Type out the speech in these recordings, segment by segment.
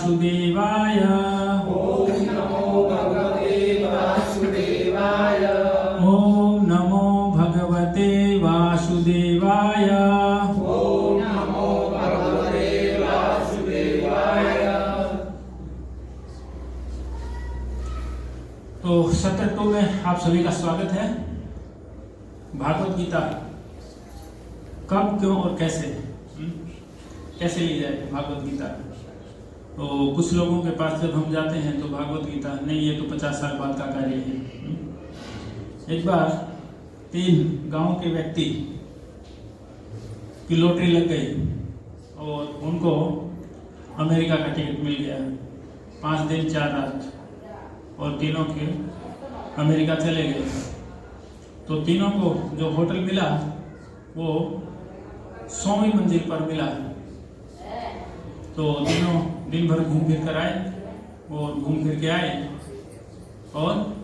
वासुदेवाय। ओम नमो भगवते वासुदेवाय। ओम नमो भगवते वासुदेवाय। ओम नमो भगवते वासुदेवाय। तो सत्र 2 में आप सभी का स्वागत है। भागवत गीता कब, क्यों और कैसे ली जाए भागवत गीता। तो कुछ लोगों के पास जब हम जाते हैं तो भागवत गीता नहीं, ये तो 50 साल बाद का कार्य है। एक बार 3 गांव के व्यक्ति की लॉटरी लग गई और उनको अमेरिका का टिकट मिल गया। 5 दिन 4 रात और तीनों के अमेरिका चले गए। तो तीनों को जो होटल मिला वो 100वीं मंजिल पर मिला। तो तीनों दिन भर घूम फिर कर आए और घूम फिर के आए और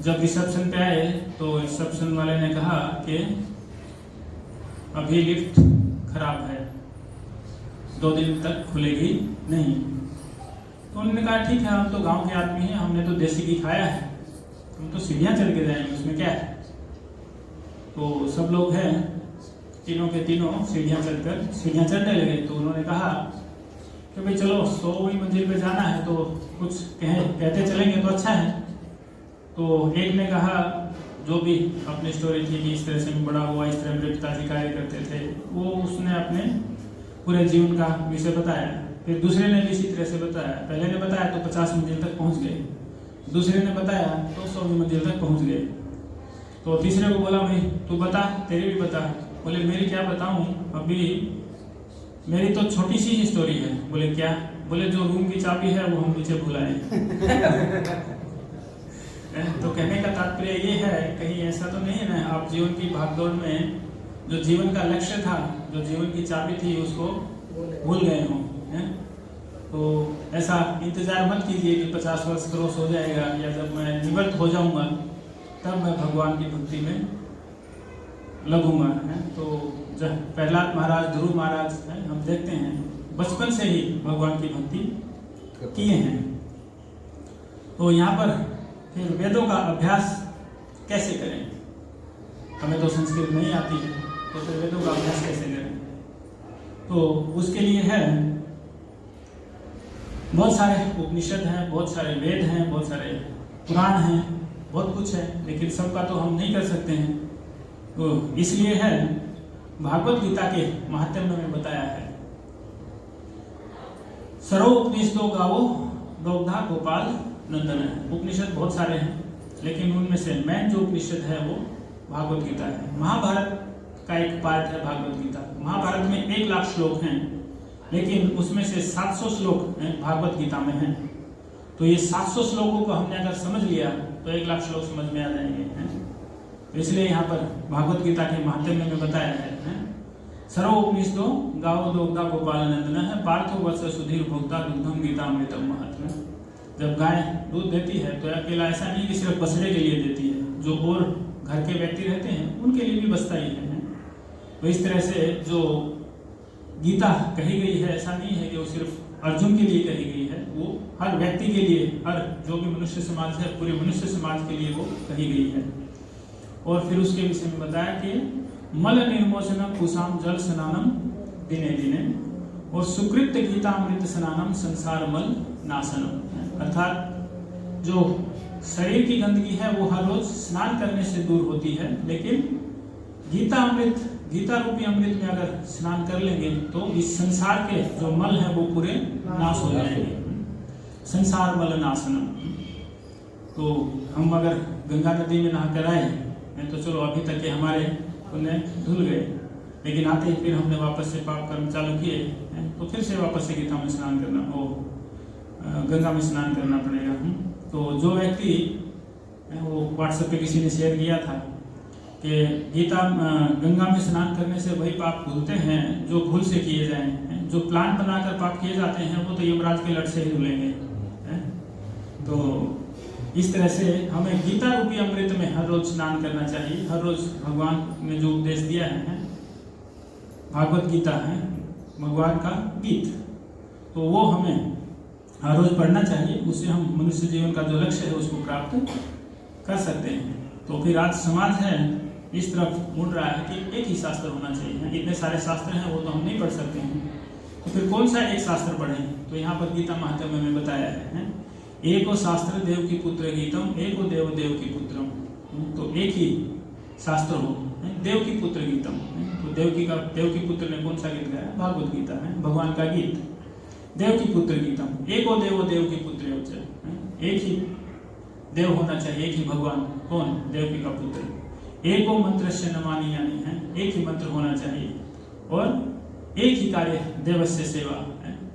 जब रिसेप्शन पे आए तो रिसेप्शन वाले ने कहा कि अभी लिफ्ट खराब है, 2 दिन तक खुलेगी नहीं। तो उन्होंने कहा ठीक है, हम तो गांव के आदमी हैं, हमने तो देसी घी खाया है, हम तो सीढ़ियाँ चढ़ के जाएंगे, उसमें क्या है। तो सब लोग हैं, तीनों के तीनों सीढ़ियाँ चढ़ने लगे। तो उन्होंने कहा कि भाई चलो 100वीं मंजिल पे जाना है तो कुछ कहते चलेंगे तो अच्छा है। तो एक ने कहा जो भी अपनी स्टोरी थी कि इस तरह से मैं बड़ा हुआ, इस तरह मेरे पिताजी कार्य करते थे, वो उसने अपने पूरे जीवन का विषय बताया। फिर दूसरे ने भी इसी तरह से बताया। पहले ने बताया तो 50 मंजिल तक पहुँच गए, दूसरे ने बताया तो 100वीं मंजिल तक पहुँच गए। तो तीसरे को बोला भाई तू बता, तेरी भी बता। बोले मेरी क्या बताऊं, अभी मेरी तो छोटी सी स्टोरी है। बोले क्या? बोले जो रूम की चाबी है वो हम नीचे भुलाए। तो कहने का तात्पर्य ये है, कहीं ऐसा तो नहीं है ना आप जीवन की भागदौड़ में जो जीवन का लक्ष्य था, जो जीवन की चाबी थी, उसको भूल गए हो। तो ऐसा इंतजार मत कीजिए कि 50 वर्ष क्रॉस हो जाएगा या जब मैं निवृत्त हो जाऊंगा तब मैं भगवान की भक्ति में लगूंगा। है तो जब प्रहलाद महाराज, ध्रुव महाराज है, हम देखते हैं बचपन से ही भगवान की भक्ति किए हैं। तो यहाँ पर फिर वेदों का अभ्यास कैसे करें? हमें तो संस्कृत नहीं आती है, तो फिर वेदों का अभ्यास कैसे करें? तो उसके लिए है बहुत सारे उपनिषद हैं, बहुत सारे वेद हैं, बहुत सारे पुराण हैं, बहुत कुछ है, लेकिन सबका तो हम नहीं कर सकते हैं। तो इसलिए है भागवत गीता के महात्म्य में बताया है, सर्व उपनिषदों गावो दोग्धा गोपाल नंदन है। उपनिषद बहुत सारे हैं, लेकिन उनमें से मेन जो उपनिषद है वो भागवत गीता है। महाभारत का एक पार्ट है भागवत गीता। महाभारत में 1 लाख श्लोक हैं, लेकिन उसमें से 700 श्लोक भागवत गीता में हैं। तो ये 700 श्लोकों को हमने अगर समझ लिया तो 1 लाख श्लोक समझ में आ जाएंगे। तो इसलिए यहाँ पर भागवत गीता के महात्म्य में बताया है, सर्व उपनिषदो गावो दोग्धा गोपाल नंदन है, पार्थो वत्स सुधीर भोक्ता दुग्धम गीतामृतम महत्व। जब गाय दूध देती है तो अकेला ऐसा नहीं कि सिर्फ बछड़े के लिए देती है, जो और घर के व्यक्ति रहते हैं उनके लिए भी बचता ही है। तो इस तरह से जो गीता कही गई है, ऐसा नहीं है कि वो सिर्फ अर्जुन के लिए कही गई है, वो हर व्यक्ति के लिए, हर जो भी मनुष्य समाज है, पूरे मनुष्य समाज के लिए वो कही गई है। और फिर उसके विषय में बताया कि मल निर्मोचनम कुशाम जल स्नानम दिने दिने और सुकृत गीतामृत स्नानम संसार मल नाशनम। अर्थात जो शरीर की गंदगी है वो हर रोज स्नान करने से दूर होती है, लेकिन गीता रूपी अमृत में अगर स्नान कर लेंगे तो इस संसार के जो मल है वो पूरे नाश हो जाएंगे। संसार मल नाशनम। तो हम अगर गंगा नदी में नहा कर आए तो चलो अभी तक के हमारे पुण्य धुल गए, लेकिन आते ही फिर हमने वापस से पाप कर्म चालू किए तो फिर से वापस से गीता में स्नान करना, गंगा में स्नान करना पड़ेगा। तो जो व्यक्ति वो व्हाट्सएप पे किसी ने शेयर किया था कि गंगा में स्नान करने से वही पाप धुलते हैं जो भूल से किए जाए, जो प्लान बनाकर पाप किए जाते हैं वो तो यमराज के लट से ही धुलेंगे। तो इस तरह से हमें गीता रूपी अमृत में हर रोज स्नान करना चाहिए। हर रोज भगवान ने जो उपदेश दिया है, भागवत गीता है भगवान का गीत, तो वो हमें हर रोज पढ़ना चाहिए। उससे हम मनुष्य जीवन का जो लक्ष्य है उसको प्राप्त कर सकते हैं। तो फिर आज समाज है इस तरफ मुड़ रहा है कि एक ही शास्त्र होना चाहिए। इतने सारे शास्त्र हैं वो तो हम नहीं पढ़ सकते हैं, तो फिर कौन सा एक शास्त्र पढ़ें? तो यहाँ पर गीता महात्म्य में बताया है, एको शास्त्र देव की पुत्र गीतम, एको देव देव की पुत्रम। तो एक ही शास्त्र हो, देव की पुत्र गीतम। तो देव की पुत्र ने कौन सा गीत गाया? भागवत गीता है, भगवान का गीत। देव की पुत्र गीतम, एको देव की पुत्र। एक ही देव होना चाहिए, एक ही भगवान। कौन? देवकी का पुत्र। एको मंत्र से नमानी यानी है, एक ही मंत्र होना चाहिए और एक ही कार्य देवस्य सेवा,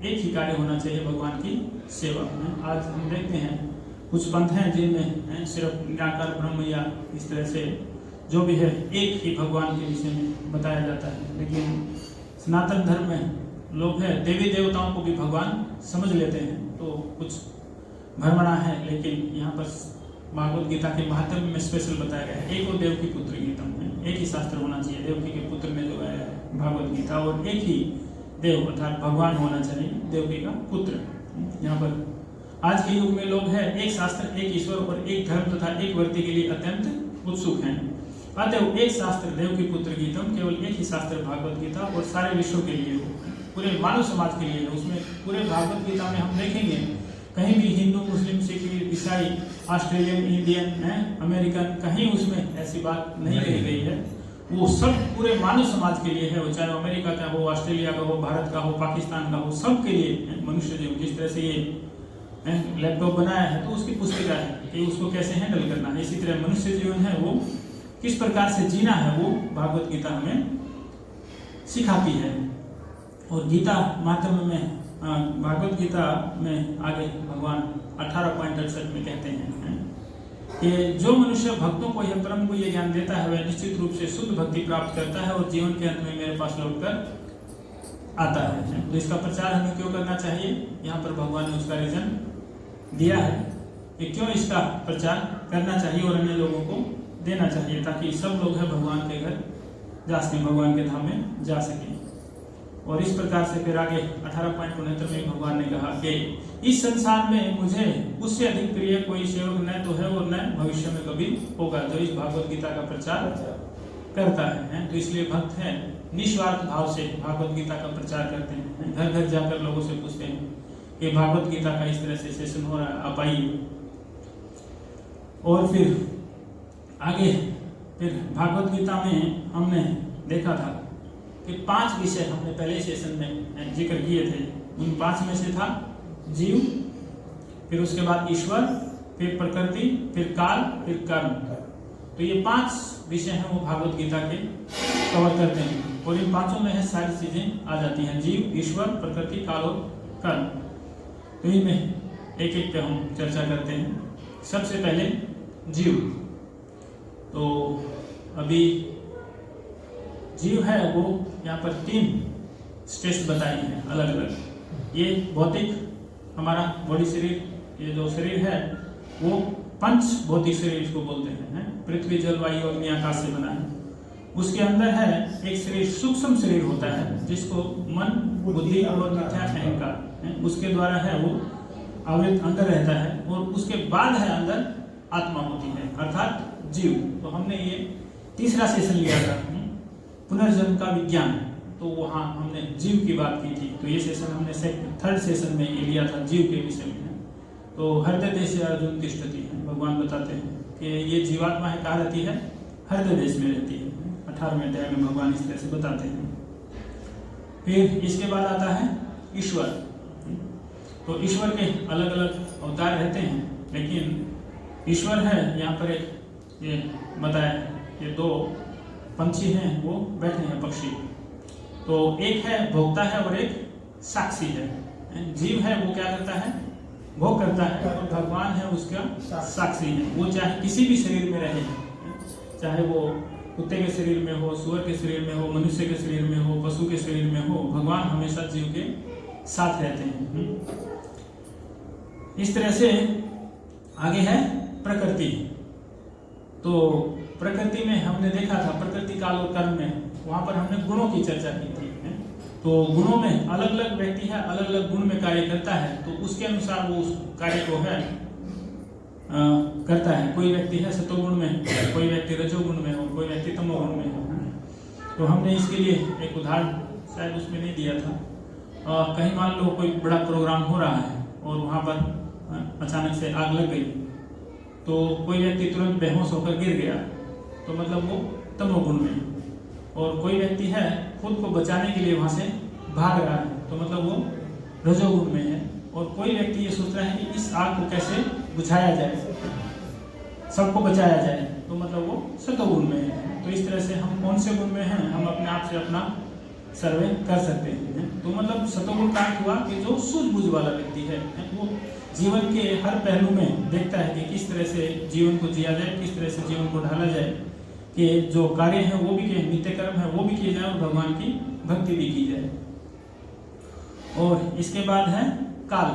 एक ही कार्य होना चाहिए भगवान की सेवा। आज हम देखते हैं कुछ पंथ हैं जिनमें सिर्फ निराकार ब्रह्म या इस तरह से जो भी है एक ही भगवान के विषय में बताया जाता है, लेकिन सनातन धर्म में लोग हैं देवी देवताओं को भी भगवान समझ लेते हैं। तो कुछ भ्रमणा है, लेकिन यहाँ पर भागवत गीता के महात्म्य में स्पेशल बताया गया है, एको देव की पुत्र गीतम है। एक ही शास्त्र होना चाहिए, देवकी के पुत्र ने जो गाया है भागवत गीता, और एक ही देव अर्थात भगवान होना चाहिए, देवकी का पुत्र। यहाँ पर आज के युग में लोग हैं एक शास्त्र, एक ईश्वर और एक धर्म तथा एक व्यक्ति के लिए अत्यंत उत्सुक हैं। अतएव एक शास्त्र देव की पुत्र गीतम, केवल एक ही शास्त्र भागवत गीता और सारे विश्व के लिए हो, पूरे मानव समाज के लिए हो। उसमें पूरे भागवत गीता में हम देखेंगे कहीं भी हिंदू, मुस्लिम, सिख, ईसाई, ऑस्ट्रेलियन, इंडियन, अमेरिकन, कहीं उसमें ऐसी बात नहीं कही गई है। वो सब पूरे मानव समाज के लिए है, वो चाहे अमेरिका का हो, ऑस्ट्रेलिया का हो, भारत का हो, पाकिस्तान का हो, सब के लिए मनुष्य जीवन। जिस तरह से ये लैपटॉप बनाया है तो उसकी पुस्तिका है कि उसको कैसे हैंडल करना है। इसी तरह मनुष्य जीवन है वो किस प्रकार से जीना है, वो भागवत गीता हमें सिखाती है। और गीता माध्यम में भागवत गीता में आगे भगवान 18.68 में कहते हैं कि जो मनुष्य भक्तों को यह परम को यह ज्ञान देता है वह निश्चित रूप से शुद्ध भक्ति प्राप्त करता है और जीवन के अंत में मेरे पास लौटकर आता है। तो इसका प्रचार हमें क्यों करना चाहिए? यहाँ पर भगवान ने उसका रीजन दिया है कि क्यों इसका प्रचार करना चाहिए और अन्य लोगों को देना चाहिए, ताकि सब लोग हैं भगवान के घर जा सकें, भगवान के धाम में जा सकें। और इस प्रकार से फिर आगे 18.69 में भगवान ने कहा कि इस संसार में मुझे उससे अधिक प्रिय कोई सेवक न तो है और न भविष्य में कभी होगा जो इस भागवत गीता का प्रचार करता है। तो इसलिए भक्त है निस्वार्थ भाव से भागवत गीता का प्रचार करते हैं, घर घर जाकर लोगों से पूछते हैं कि भागवत गीता का इस तरह से सेशन हो रहा है, आप आइए। और फिर आगे फिर भागवत गीता में हमने देखा था कि 5 विषय हमने पहले सेशन में जिक्र किए थे। उन 5 में से था जीव, फिर उसके बाद ईश्वर, फिर प्रकृति, फिर काल, फिर कर्म। तो ये 5 विषय हैं वो भागवत गीता के कवर करते हैं और इन 5 में है सारी चीजें आ जाती हैं, जीव, ईश्वर, प्रकृति, काल और कर्म। तो इनमें एक एक पे हम चर्चा करते हैं। सबसे पहले जीव। तो अभी जीव है वो यहाँ पर 3 स्टेज बताई हैं अलग अलग। ये भौतिक हमारा बॉडी शरीर, ये जो शरीर है वो पंच भौतिक शरीर इसको बोलते हैं, पृथ्वी, जल, वायु, अग्नि, आकाश से बना है। उसके अंदर है एक शरीर, सूक्ष्म शरीर होता है जिसको मन, बुद्धि और मिथ्या अहंकार उसके द्वारा है वो आवृत अंदर रहता है। और उसके बाद है अंदर आत्मा होती है अर्थात जीव। तो हमने ये तीसरा सेशन लिया था पुनर्जन्म का विज्ञान, तो वहाँ हमने जीव की बात की थी। तो ये सेशन हमने 3rd सेशन में ये लिया था जीव के विषय में। तो हृदय देश से अर्जुन तिष्ठति है, भगवान बताते हैं कि ये जीवात्मा है कहाँ रहती है? हृदय देश में रहती है। 18वें अध्याय में भगवान इस तरह से बताते हैं। फिर इसके बाद आता है ईश्वर। तो ईश्वर के अलग अलग अवतार रहते हैं, लेकिन ईश्वर है यहाँ पर एक ये बताया ये 2 पंछी हैं वो बैठे हैं, पक्षी। तो एक है भोक्ता है और एक साक्षी है। जीव है वो क्या करता है? भोग करता है, और भगवान है उसका साक्षी है। वो चाहे किसी भी शरीर में रहे, चाहे वो कुत्ते के शरीर में हो, सुअर के शरीर में हो, मनुष्य के शरीर में हो, पशु के शरीर में हो, भगवान हमेशा जीव के साथ रहते हैं। इस तरह से आगे है प्रकृति। तो प्रकृति में हमने देखा था, प्रकृति काल और कर्म में, वहां पर हमने गुणों की चर्चा की थी। तो गुणों में अलग अलग व्यक्ति है, अलग अलग गुण में कार्य करता है, तो उसके अनुसार वो उस कार्य को है करता है। कोई व्यक्ति है सतोगुण में, कोई व्यक्ति रजोगुण में और कोई व्यक्ति तमोगुण में है। तो हमने इसके लिए एक उदाहरण शायद उसमें नहीं दिया था। कहीं मान लो कोई बड़ा प्रोग्राम हो रहा है और वहाँ पर अचानक से आग लग गई, तो कोई व्यक्ति तुरंत बेहोश होकर गिर गया, तो मतलब वो तमोगुण में। और कोई व्यक्ति है खुद को बचाने के लिए वहाँ से भाग रहा है, तो मतलब वो रजोगुण में है। और कोई व्यक्ति ये सोच रहा है कि इस आग को कैसे बुझाया जाए, सबको बचाया जाए, तो मतलब वो सतोगुण में है। तो इस तरह से हम कौन से गुण में हैं, हम अपने आप से अपना सर्वे कर सकते हैं। तो मतलब सतोगुण का अर्थ हुआ कि जो सूझबूझ वाला व्यक्ति है, वो जीवन के हर पहलू में देखता है कि किस तरह से जीवन को जिया जाए, किस तरह से जीवन को ढाला जाए, कि जो कार्य है वो भी किए, नित्य कर्म है वो भी किए जाए और भगवान की भक्ति भी की जाए। और इसके बाद है काल।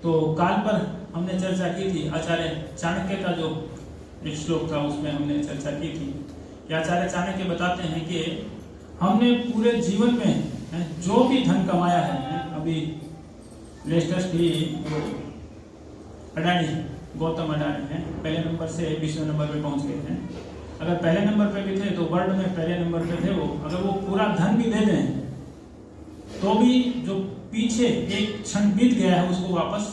तो काल पर हमने चर्चा की थी, आचार्य चाणक्य का जो एक श्लोक था उसमें हमने चर्चा की थी कि आचार्य चाणक्य बताते हैं कि हमने पूरे जीवन में जो भी धन कमाया है, अभी लेटेस्ट ही अडानी, गौतम अडानी है, पहले नंबर से 20वें नंबर पे पहुंच गए हैं। अगर पहले नंबर पे भी थे तो वर्ल्ड में पहले नंबर पे थे वो। अगर वो पूरा धन भी दे दें तो भी जो पीछे एक क्षण बीत गया है उसको वापस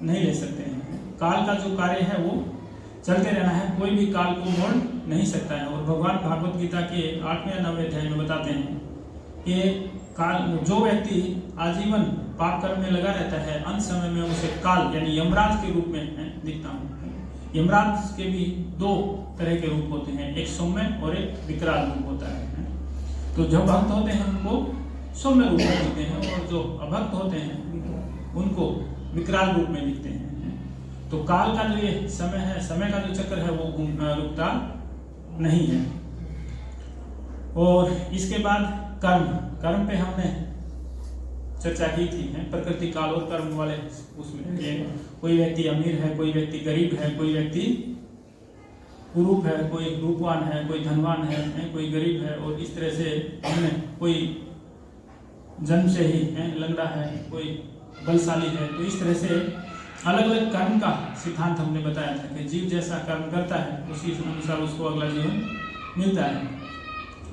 नहीं ले सकते हैं। काल का जो कार्य है वो चलते रहना है, कोई भी काल को मोड़ नहीं सकता है। और भगवान भागवत गीता के 8वें या 9वें अध्याय में बताते हैं कि काल, जो व्यक्ति आजीवन पाप कर्म में लगा रहता है, अंत समय में उसे काल यानी यमराज के रूप में दिखता हूँ। यमराज के भी 2 तरह के रूप होते हैं, एक सौम्य और एक विकराल रूप होता है। तो जो भक्त होते हैं उनको सौम्य रूप में दिखते हैं और जो अभक्त होते हैं उनको विकराल रूप में दिखते हैं। तो काल का जो ये समय है, समय का जो चक्र है वो रुकता नहीं है। और इसके बाद कर्म, कर्म पे हमने चर्चा की थी, प्रकृति काल और कर्म वाले उसमें। कोई व्यक्ति अमीर है, कोई व्यक्ति गरीब है, कोई व्यक्ति कुरूप है, कोई रूपवान है, कोई धनवान है, कोई गरीब है। और इस तरह से हमने कोई जन्म से ही लंगड़ा है, कोई बलशाली है। तो इस तरह से अलग अलग कर्म का सिद्धांत हमने बताया था कि जीव जैसा कर्म करता है उसी अनुसार उसको अगला जीवन मिलता है।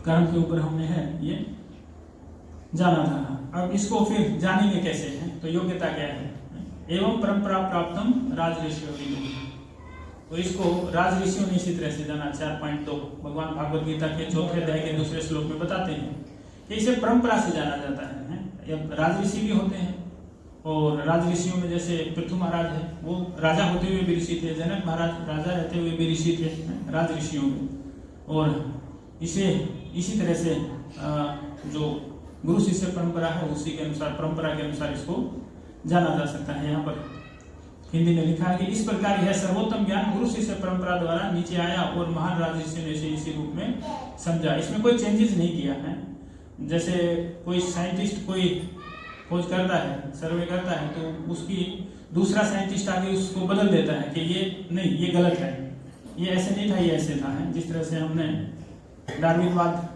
कर्म के ऊपर हमने है ये जाना था। अब इसको फिर जानेंगे कैसे हैं, तो योग्यता क्या है। एवं परंपरा प्राप्तम राज ऋषियों, तो इसको राज ऋषियों ने इसी तरह से जाना। 4.2 भगवान भागवत गीता के 4वें अध्याय के 2वें श्लोक में बताते हैं कि इसे परंपरा से जाना जाता है। राज ऋषि भी होते हैं और राज ऋषियों में जैसे पृथु महाराज है, वो राजा होते हुए भी ऋषि थे। जनक महाराज राजा रहते हुए भी ऋषि थे राज ऋषियों में। और इसे इसी तरह से जो गुरु शिष्य परंपरा है उसी के अनुसार, परंपरा के अनुसार इसको जाना जा सकता है। यहाँ पर हिंदी में लिखा है कि इस प्रकार यह सर्वोत्तम ज्ञान गुरु शिष्य परंपरा द्वारा नीचे आया और महान राज ऋषि ने इसे इसी रूप में समझा। इसमें कोई चेंजेस नहीं किया है। जैसे कोई साइंटिस्ट कोई खोज करता है, सर्वे करता है, तो उसकी दूसरा साइंटिस्ट आगे उसको बदल देता है कि ये नहीं, ये गलत है, ये ऐसे नहीं था, ये ऐसे था। जिस तरह से हमने डार्विनवाद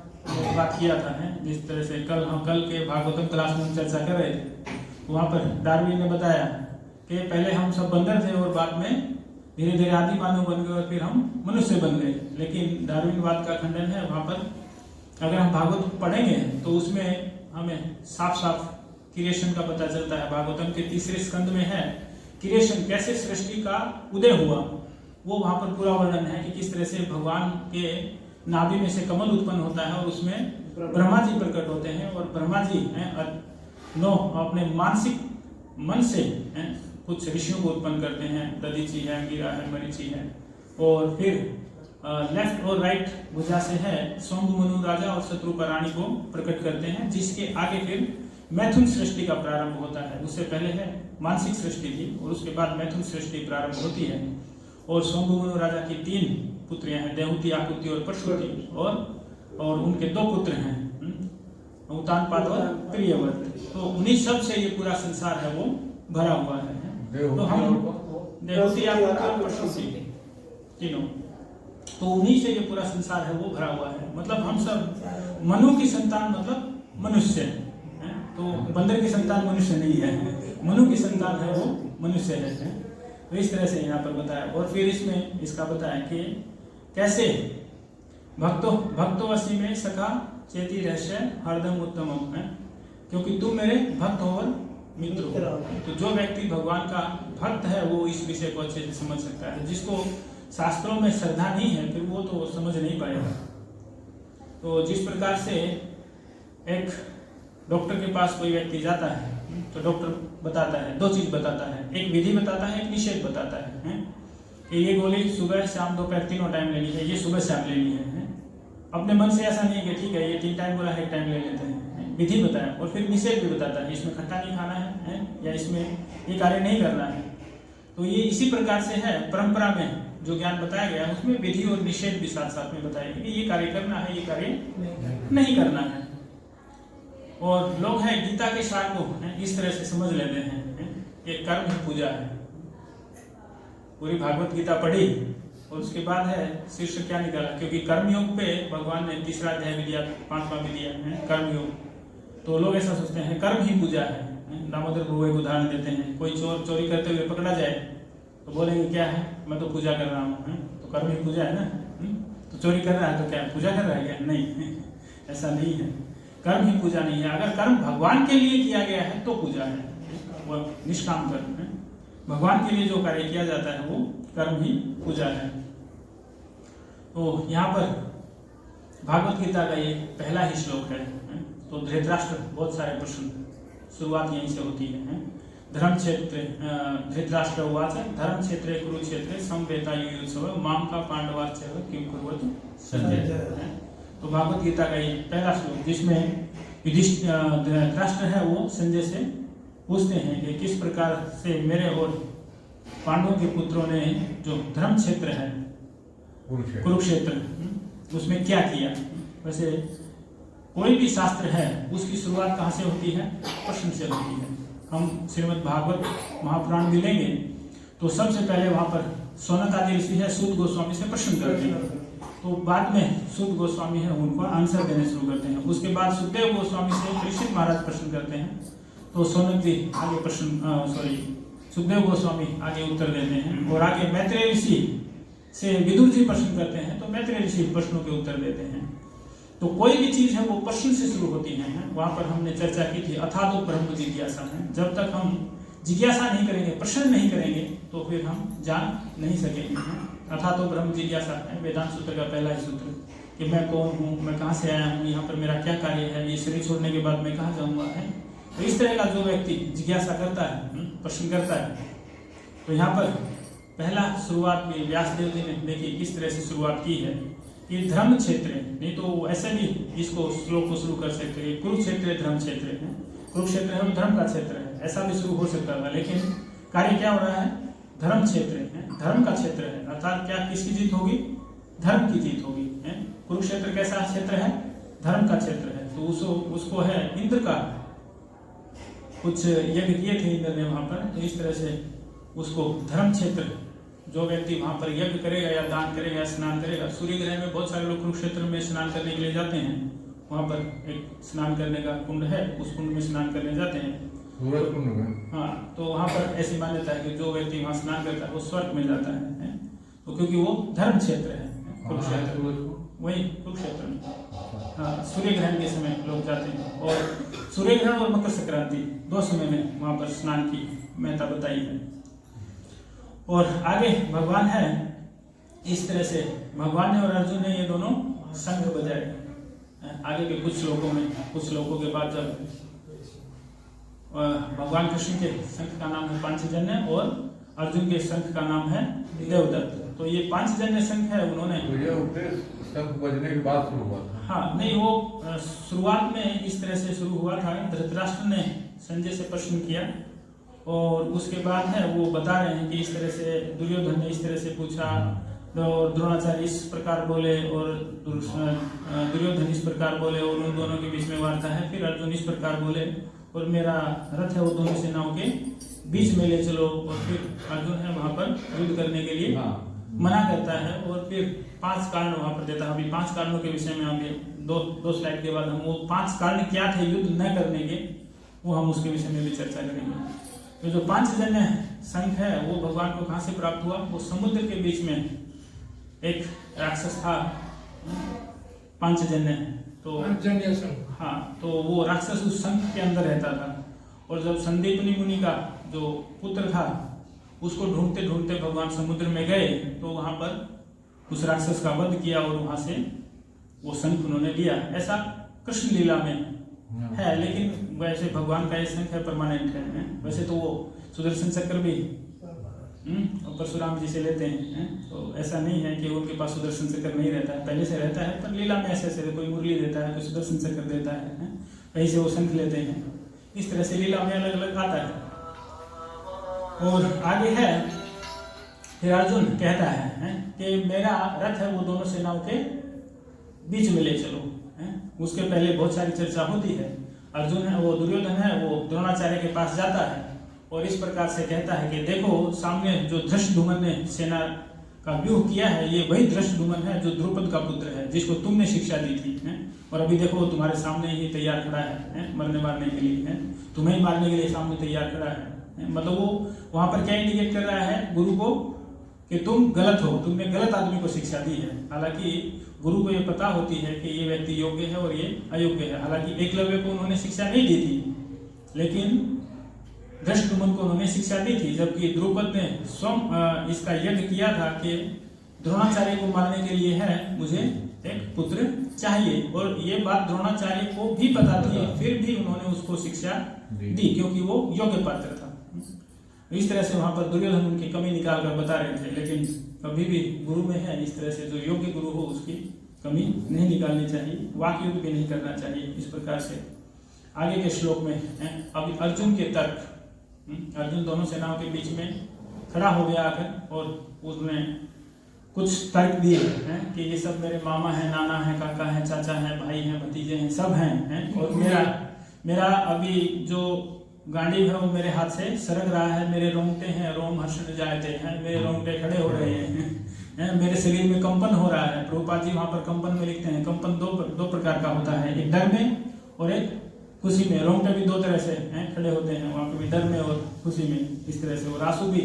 बात किया था, जिस तरह से कल के भागवतम क्लास में चर्चा कर रहे थे, वहाँ पर डार्विन ने बताया कि पहले हम सब बंदर थे और बाद में धीरे धीरे आदि मानव बन गए और फिर हम मनुष्य बन गए। लेकिन डार्विनवाद का खंडन है। वहाँ पर अगर हम भागवत पढ़ेंगे तो उसमें हमें साफ साफ क्रिएशन का पता चलता है। भागवतम के 3रे स्कंद में है क्रिएशन, कैसे सृष्टि का उदय हुआ, वो वहाँ पर पूरा वर्णन है कि किस तरह से भगवान के नाभि में से कमल उत्पन्न होता है और उसमें ब्रह्मा जी प्रकट होते हैं। और ब्रह्मा जी अपने मानसिक मन से कुछ ऋषियों को उत्पन्न करते हैं। दधीचि है, अंगिरा है, मरीचि है। और फिर लेफ्ट और राइट भुजा से है सोंग मनु राजा और शत्रुपा रानी को प्रकट करते हैं, जिसके आगे फिर मैथुन सृष्टि का प्रारंभ होता है। उससे पहले है मानसिक सृष्टि थी और उसके बाद मैथुन सृष्टि प्रारंभ होती है। और सोंग मनु राजा की 3 पुत्रियां हैं, देवहूति, आकुति और प्रसूति, और उनके 2 पुत्र हैं, उत्तानपाद और प्रियव्रत। तो उन्हीं सब से ये पूरा संसार है वो भरा हुआ है। तो हम देवहूति, आकुति और प्रसूति तीनों, तो उन्हीं से ये पूरा संसार है वो भरा हुआ है। मतलब हम सब मनु की संतान, मतलब मनुष्य है। तो बंदर की संतान मनुष्य नहीं है, मनु की संतान है वो मनुष्य है। तो इस तरह से यहाँ पर बताया। और फिर इसमें इसका बताया कि कैसे भक्तो वसी में सखा चेती रहस्य हरदम उत्तम है, क्योंकि तुम मेरे भक्त हो और मित्र हो। तो जो व्यक्ति भगवान का भक्त है वो इस विषय को अच्छे से समझ सकता है। जिसको शास्त्रों में श्रद्धा नहीं है फिर वो तो समझ नहीं पाएगा। तो जिस प्रकार से एक डॉक्टर के पास कोई व्यक्ति जाता है तो डॉक्टर बताता है, 2 चीज बताता है, एक विधि बताता है, एक निषेध बताता है कि ये गोली सुबह शाम दोपहर तीनों टाइम लेनी है, ये सुबह शाम लेनी है। अपने मन से ऐसा नहीं है कि ठीक है ये 3 टाइम बोला है 1 टाइम ले लेते हैं, विधि बताया। और फिर निषेध भी बताता है, इसमें खट्टा नहीं खाना है या इसमें ये कार्य नहीं करना है। तो ये इसी प्रकार से है परंपरा में जो ज्ञान बताया गया उसमें विधि और निषेध भी साथ साथ में बताया कि ये कार्य करना है, ये कार्य नहीं करना है। और लोग हैं गीता के सार को इस तरह से समझ लेते हैं कि कर्म ही पूजा है। पूरी भागवत गीता पढ़ी और उसके बाद है शीर्ष क्या निकाला, क्योंकि कर्मयोग पे भगवान ने 3रा अध्याय भी दिया, 5वां भी दिया है कर्मयोग। तो लोग ऐसा सोचते हैं कर्म ही पूजा है। दामोदर प्रभु एक उदाहरण देते हैं, कोई चोर चोरी करते हुए पकड़ा जाए तो बोलेंगे क्या है, मैं तो पूजा कर रहा हूँ। तो कर्म ही पूजा है ना। तो चोरी कर रहा है तो क्या पूजा कर रहा है क्या? नहीं, ऐसा नहीं है। कर्म ही पूजा नहीं है। अगर कर्म भगवान के लिए किया गया है तो पूजा है, वो निष्काम कर्म है। भगवान के लिए जो कार्य किया जाता है वो कर्म ही पूजा है। तो यहाँ पर भागवत गीता का ये पहला ही श्लोक है। तो धृतराष्ट्र बहुत सारे प्रश्न, शुरुआत यहीं से होती है। धर्म क्षेत्र धृतराष्ट्र उवाच धर्म क्षेत्रे कुरुक्षेत्रे समवेतायुयुत्सव माम का पांडवार्चः किम कुर्वत संजय। तो भागवत गीता का ये पहला श्लोक जिसमें धृतराष्ट्र है वो संजय से पूछते हैं कि किस प्रकार से मेरे और पांडवों के पुत्रों ने जो धर्म क्षेत्र है कुरुक्षेत्र उसमें क्या किया। वैसे कोई भी शास्त्र है उसकी शुरुआत कहाँ से होती है? प्रश्न से होती है। हम श्रीमद् भागवत महापुराण भी लेंगे तो सबसे पहले वहाँ पर सौनक आदि ऋषि है सूत गोस्वामी से प्रश्न करते हैं। तो बाद में सूत गोस्वामी है उनको आंसर देने शुरू करते हैं। उसके बाद सुखदेव गोस्वामी से परीक्षित महाराज प्रश्न करते हैं तो सौनक जी आगे सुखदेव गोस्वामी आगे उत्तर देते हैं। और आगे मैत्रेय ऋषि से विदुर जी प्रश्न करते हैं तो मैत्रेय ऋषि प्रश्नों के उत्तर देते हैं। तो कोई भी चीज है वो प्रश्न से शुरू होती है। वहां पर हमने चर्चा की थी अथातो ब्रह्म जिज्ञासा है। जब तक हम जिज्ञासा नहीं करेंगे, प्रश्न नहीं करेंगे तो फिर हम जान नहीं सकेंगे। अथातो ब्रह्म जिज्ञासा है वेदांत सूत्र का पहला ही सूत्र कि मैं कौन हूँ, मैं कहाँ से आया हूँ, यहाँ पर मेरा क्या कार्य है, ये शरीर छोड़ने के बाद मैं कहाँ जाऊँगा है। तो इस तरह का जो व्यक्ति जिज्ञासा करता है, प्रश्न करता है, तो यहाँ पर पहला शुरुआत में व्यासदेव जी ने देखिए किस तरह से शुरुआत की है कि धर्म क्षेत्र, नहीं तो ऐसे भी इसको श्लोक को शुरू कर सकते हैं कुरुक्षेत्र धर्म क्षेत्र है। कुरुक्षेत्र है वो धर्म का क्षेत्र है, ऐसा भी शुरू हो सकता था। लेकिन कार्य क्या हो रहा है? धर्म क्षेत्र है, धर्म का क्षेत्र है। अर्थात क्या किसकी जीत होगी? धर्म की जीत होगी। कुरुक्षेत्र कैसा क्षेत्र है? धर्म का क्षेत्र है। तो उसको है इंद्र का कुछ यज्ञ किए थे इंद्र ने वहां पर। तो इस तरह से उसको धर्म क्षेत्र, जो व्यक्ति वहां पर यज्ञ करेगा या दान करेगा या स्नान करेगा। सूर्य ग्रह में बहुत सारे लोग कुरुक्षेत्र में स्नान करने के लिए जाते हैं। वहां पर एक स्नान करने का कुंड है, उस कुंड में स्नान करने जाते हैं। हाँ, तो वहां पर ऐसी मान्यता है कि जो व्यक्ति वहां स्नान करता है वो स्वर्ग में जाता है। तो क्योंकि वो धर्म क्षेत्र है कुरुक्षेत्र, वही कुरुक्षेत्र में। हाँ, सूर्य ग्रहण के समय लोग जाते हैं और सूर्य ग्रहण और मकर संक्रांति 2 समय में वहां पर स्नान की महत्ता बताई है। और आगे भगवान है इस तरह से भगवान ने और अर्जुन ने ये दोनों शंख बजाए। आगे के कुछ श्लोकों में, कुछ श्लोकों के बाद जब भगवान कृष्ण के शंख का नाम है पांचजन्य और अर्जुन के शंख का नाम है देवदत्त। तो ये पांचजन्य शंख है, उन्होंने शंख बजने के बाद शुरू हुआ था। हाँ, नहीं वो शुरुआत में इस तरह से शुरू हुआ था। धृतराष्ट्र ने संजय से प्रश्न किया और उसके बाद है वो बता रहे हैं कि इस तरह से दुर्योधन ने इस तरह से पूछा, द्रोणाचार्य इस प्रकार बोले और दुर्योधन इस प्रकार बोले और उन दोनों के बीच में वार्ता है। फिर अर्जुन इस प्रकार बोले और मेरा रथ है वो दोनों सेनाओं के बीच में ले चलो, और फिर अर्जुन है वहां पर युद्ध करने के लिए मना करता है और फिर 5 कारण वहां पर देता है। अभी 5 कारणों के विषय में अभी दो स्लाइड के बाद हम वो 5 कारण क्या थे युद्ध न करने के, वो हम उसके विषय में भी चर्चा करेंगे। तो जो 5 जन्य संघ है वो भगवान को कहाँ से प्राप्त हुआ? वो समुद्र के बीच में एक राक्षस था, पांचजन्य, तो हाँ, तो वो राक्षस उस संघ के अंदर रहता था। और जब संदीपनी मुनि का जो पुत्र था उसको ढूंढते ढूंढते भगवान समुद्र में गए, तो वहां पर उस राक्षस का वध किया और वहां से वो शंख उन्होंने लिया। ऐसा कृष्ण लीला में है, लेकिन वैसे भगवान का ये शंख है परमानेंट है। वैसे तो वो सुदर्शन चक्र भी और परशुराम जी से लेते हैं, तो ऐसा नहीं है कि उनके पास सुदर्शन चक्र नहीं रहता है, पहले से रहता है, पर लीला में ऐसे ऐसे कोई मुरली देता है, कोई सुदर्शन चक्र देता है, कहीं से वो शंख लेते हैं। इस तरह से लीला में अलग अलग आता है। और आगे है फिर अर्जुन कहता है कि मेरा रथ है वो दोनों सेनाओं के बीच में ले चलो। उसके पहले बहुत सारी चर्चा होती है। अर्जुन है वो दुर्योधन है वो द्रोणाचार्य के पास जाता है और इस प्रकार से कहता है कि देखो सामने जो धृष्टद्युम्न ने सेना का व्यूह किया है, ये वही धृष्टद्युम्न है जो द्रुपद का पुत्र है, जिसको तुमने शिक्षा दी थी, और अभी देखो वो तुम्हारे सामने ही तैयार खड़ा है, मरने मारने के लिए, तुम्हें मारने के लिए सामने तैयार खड़ा है। मतलब वो वहां पर क्या इंडिकेट कर रहा है गुरु को कि तुम गलत हो, तुमने गलत आदमी को शिक्षा दी है। हालांकि गुरु को ये पता होती है कि ये व्यक्ति योग्य है और ये अयोग्य है। हालांकि एकलव्य को उन्होंने शिक्षा नहीं दी थी, लेकिन धृष्टद्युम्न को उन्होंने शिक्षा दी थी, जबकि द्रुपद ने स्वयं इसका यज्ञ किया था कि द्रोणाचार्य को मारने के लिए है मुझे एक पुत्र चाहिए, और ये बात द्रोणाचार्य को भी पता थी, फिर भी उन्होंने उसको शिक्षा दी क्योंकि वो योग्य पात्र था। इस तरह से वहां पर दुर्योधन उनकी कमी निकाल कर बता रहे थे, लेकिन कभी भी गुरु में है इस तरह से जो योग्य गुरु हो उसकी कमी नहीं निकालनी चाहिए, वाक युद्ध भी नहीं करना चाहिए। इस प्रकार से आगे के श्लोक में अभी अर्जुन के तर्क, अर्जुन दोनों सेनाओं के बीच में खड़ा हो गया आकर और उसने कुछ तर्क दिए कि ये सब मेरे मामा है, नाना है, काका है, चाचा है, भाई है, भतीजे हैं, सब हैं, और मेरा अभी जो गांडीव है वो मेरे हाथ से सरक रहा है, मेरे रोंगटे हैं, रोम हर्षण जाते हैं, मेरे रोंगटे खड़े हो रहे हैं, मेरे शरीर में कंपन हो रहा है। प्रभुपाद जी वहां पर कंपन में लिखते हैं, कंपन दो प्रकार का होता है, एक डर में और एक खुशी में। रोंगटे भी 2 तरह से खड़े होते हैं, वहां पर भी डर में और खुशी में, इस तरह से। और आंसू भी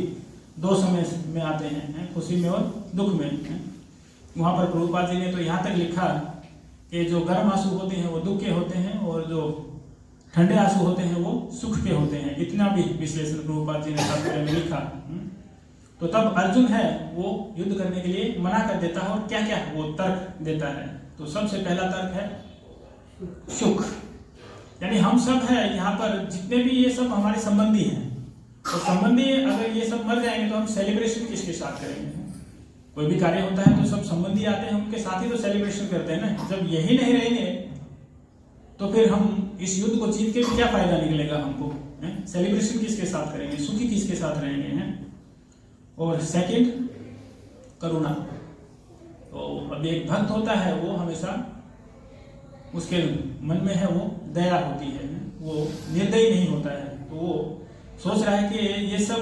2 समय में आते हैं, खुशी में और दुख में। वहां पर प्रभुपाद जी ने तो यहाँ तक लिखा कि जो गर्म आंसू होते हैं वो दुख के होते हैं और जो ठंडे आंसू होते हैं वो सुख के होते हैं। इतना भी विश्लेषण प्रभुपाद जी ने तात्पर्य में लिखा। तो तब अर्जुन है वो युद्ध करने के लिए मना कर देता है, और क्या क्या वो तर्क देता है। तो सबसे पहला तर्क है सुख, यानी हम सब है यहाँ पर जितने भी ये सब हमारे संबंधी हैं, तो संबंधी अगर ये सब मर जाएंगे तो हम सेलिब्रेशन किसके साथ करेंगे? कोई भी कार्य होता है तो सब संबंधी आते हैं, उनके साथ ही तो सेलिब्रेशन करते हैं ना। जब यही नहीं रहेंगे तो फिर हम इस युद्ध को जीत के भी क्या फायदा निकलेगा हमको? सेलिब्रेशन किसके साथ करेंगे? सुखी किसके साथ रहेंगे? हैं? और सेकंड करुणा। तो अब एक भक्त होता है वो हमेशा उसके मन में है वो दया होती है, वो निर्दयी नहीं होता है। तो वो सोच रहा है कि ये सब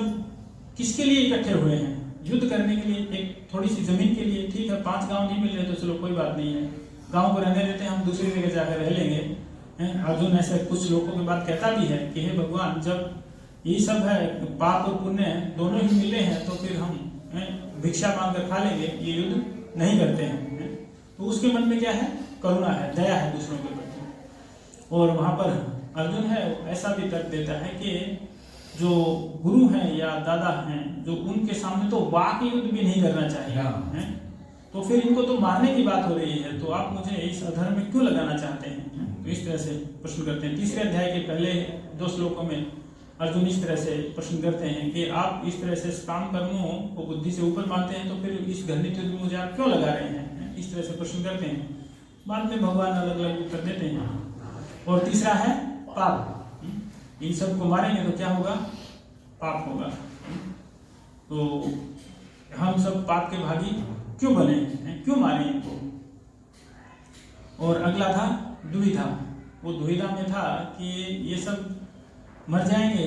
किसके लिए इकट्ठे हुए हैं? युद्ध करने के लिए, एक थोड़ी सी जमीन के लिए। ठीक है 5 गांव नहीं मिल रहे तो चलो कोई बात नहीं है, गांव को रहने देते हैं, हम दूसरी जगह जाकर रह लेंगे। अर्जुन ऐसे कुछ लोगों के बात कहता भी है कि हे भगवान, जब ये सब है पाप और पुण्य दोनों ही मिले हैं तो फिर हम भिक्षा मांग कर खा लेंगे, ये युद्ध नहीं करते हैं। तो उसके मन में क्या है? करुणा है, दया है दूसरों के प्रति। और वहां पर अर्जुन है ऐसा भी तर्क देता है कि जो गुरु हैं या दादा हैं, जो उनके सामने तो वाक युद्ध भी नहीं करना चाहिए, तो फिर इनको तो मारने की बात हो रही है, तो आप मुझे इस अधर्म में क्यों लगाना चाहते हैं? तो इस तरह से प्रश्न करते हैं। 3रे अध्याय के पहले 2 श्लोकों में अर्जुन इस तरह से प्रश्न करते हैं कि आप इस तरह से काम कर्मों को बुद्धि से ऊपर मानते हैं, तो फिर इस घृणित युद्ध में मुझे आप क्यों लगा रहे हैं? इस तरह से प्रश्न करते हैं। बाद में भगवान अलग अलग उत्तर देते हैं। और तीसरा है पाप। इन सबको मारेंगे तो क्या होगा? पाप होगा। तो हम सब पाप के भागी क्यों बने हैं, क्यों मारे इनको। और अगला था दुविधा। वो दुविधा में था कि ये सब मर जाएंगे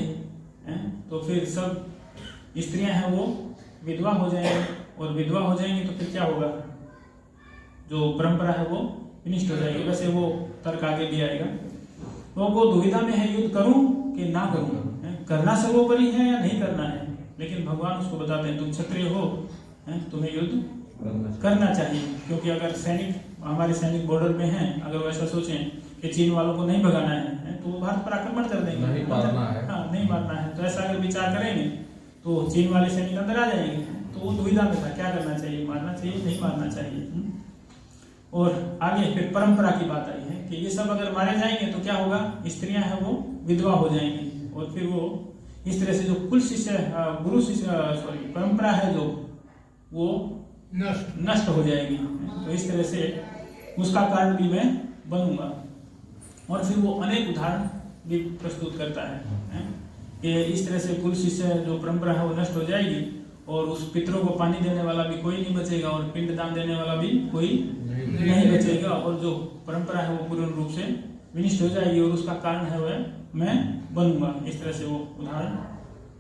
हैं, तो फिर सब स्त्रियां हैं वो विधवा हो जाएंगी, और विधवा हो जाएंगी तो फिर क्या होगा, जो परंपरा है वो विनिष्ट हो जाएगी। वैसे वो तर्क आगे भी आएगा। तो वो दुविधा में है, युद्ध करूं कि ना करूं, करना सर्वोपरि है या नहीं करना है। लेकिन भगवान उसको बताते हैं तुम क्षत्रिय हो, तुम्हें युद्ध करना चाहिए। क्योंकि अगर सैनिक, हमारे सैनिक बॉर्डर में हैं, अगर वो ऐसा सोचें कि चीन वालों को नहीं भगाना है तो वो भारत पर आक्रमण कर देंगे, नहीं मारना है, हाँ नहीं मारना है, तो ऐसा अगर विचार करेंगे तो चीन वाले सैनिक अंदर आ जाएंगे। तो वो दुविधा में था, क्या करना चाहिए, मारना चाहिए नहीं मारना चाहिए। और आगे फिर परंपरा की बात आई है कि ये सब अगर मारे जाएंगे तो क्या होगा, स्त्रियां हैं वो विधवा हो जाएंगी, और फिर वो इस तरह से जो कुल शिष्य, गुरु शिष्य, परंपरा है जो वो नष्ट हो जाएगी। तो इस तरह से उसका कारण भी मैं बनूंगा। और फिर वो अनेक उदाहरण भी प्रस्तुत करता है कि इस तरह से कुल शिष्य जो परंपरा है वो नष्ट हो जाएगी, और उस पितरों को पानी देने वाला भी कोई नहीं बचेगा, और पिंड दान देने वाला भी कोई नहीं बचेगा, और जो परंपरा है वो पूर्ण रूप से विनिष्ट हो जाएगी, और उसका कारण है वह मैं बनूंगा। इस तरह से वो उदाहरण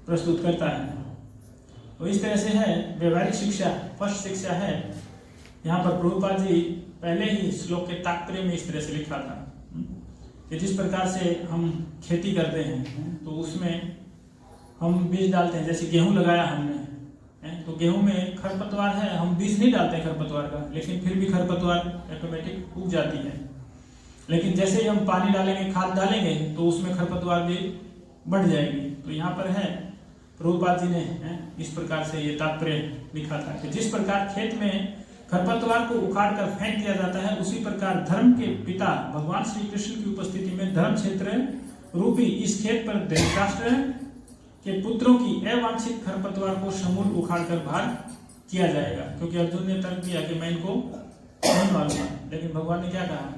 प्रस्तुत करता है। तो इस तरह से है व्यवहारिक शिक्षा। फर्स्ट शिक्षा है, यहाँ पर प्रभुपाद जी पहले ही श्लोक के तात्पर्य में इस तरह से लिखा था कि जिस प्रकार से हम खेती करते हैं तो उसमें हम बीज डालते हैं, जैसे गेहूं लगाया हमने, तो गेहूं में खरपतवार है, हम बीज नहीं डालते हैं खरपतवार का, लेकिन फिर भी खरपतवार ऑटोमेटिक उग जाती है। लेकिन जैसे ही हम पानी डालेंगे, खाद डालेंगे, तो उसमें खरपतवार भी बढ़ जाएगी। तो यहाँ पर है प्रभुपाद जी ने इस प्रकार से ये तात्पर्य लिखा था कि जिस प्रकार खेत में खरपतवार को उखाड़ कर फेंक दिया जाता है, उसी प्रकार धर्म के पिता भगवान श्री कृष्ण की उपस्थिति में धर्म क्षेत्र रूपी इस खेत पर धृतराष्ट्र के पुत्रों की अवांछित खरपतवार को समूल उखाड़ कर बाहर किया जाएगा। क्योंकि अर्जुन ने तर्क किया कि मैं इनको नहीं मारूंगा, लेकिन भगवान ने क्या कहा